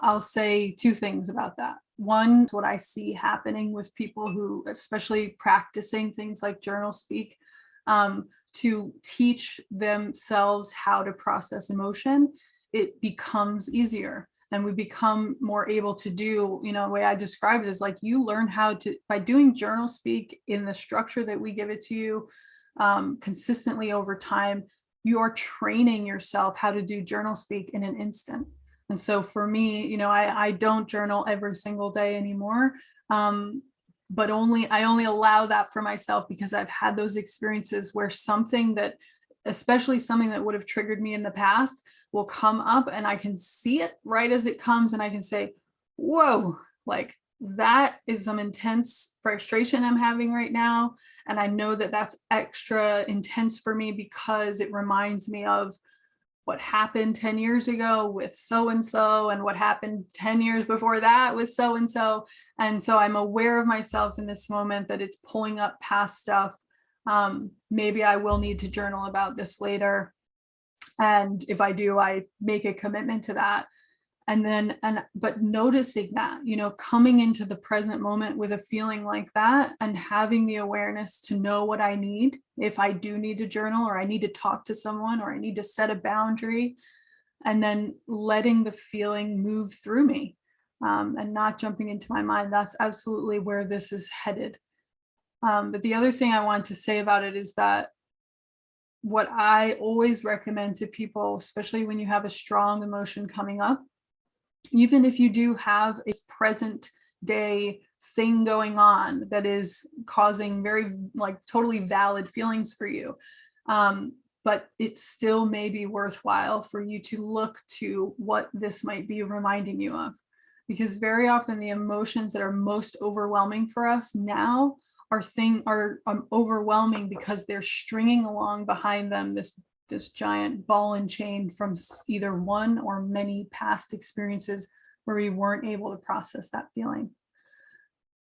I'll say two things about that. One, what I see happening with people who, especially practicing things like JournalSpeak, to teach themselves how to process emotion, it becomes easier. And we become more able to do, the way I describe it is like you learn how to, by doing JournalSpeak in the structure that we give it to you consistently over time, you are training yourself how to do JournalSpeak in an instant. And so for me, I don't journal every single day anymore. But I only allow that for myself because I've had those experiences where something that, especially something that would have triggered me in the past, will come up and I can see it right as it comes and I can say, whoa, like that is some intense frustration I'm having right now. And I know that that's extra intense for me because it reminds me of what happened 10 years ago with so-and-so and what happened 10 years before that with so-and-so. And so I'm aware of myself in this moment that it's pulling up past stuff. Maybe I will need to journal about this later. And if I do, I make a commitment to that. But noticing that, coming into the present moment with a feeling like that and having the awareness to know what I need, if I do need to journal or I need to talk to someone or I need to set a boundary, and then letting the feeling move through me and not jumping into my mind. That's absolutely where this is headed. But the other thing I want to say about it is that what I always recommend to people, especially when you have a strong emotion coming up, even if you do have a present day thing going on that is causing very totally valid feelings for you, but it still may be worthwhile for you to look to what this might be reminding you of. Because very often the emotions that are most overwhelming for us now are overwhelming because they're stringing along behind them this giant ball and chain from either one or many past experiences where we weren't able to process that feeling.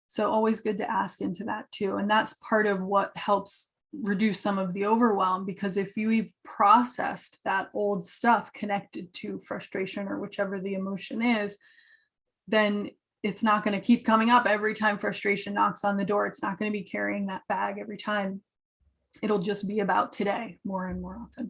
So always good to ask into that too. And that's part of what helps reduce some of the overwhelm, because if you've processed that old stuff connected to frustration or whichever the emotion is, then it's not going to keep coming up every time frustration knocks on the door. It's not going to be carrying that bag every time. It'll just be about today more and more often.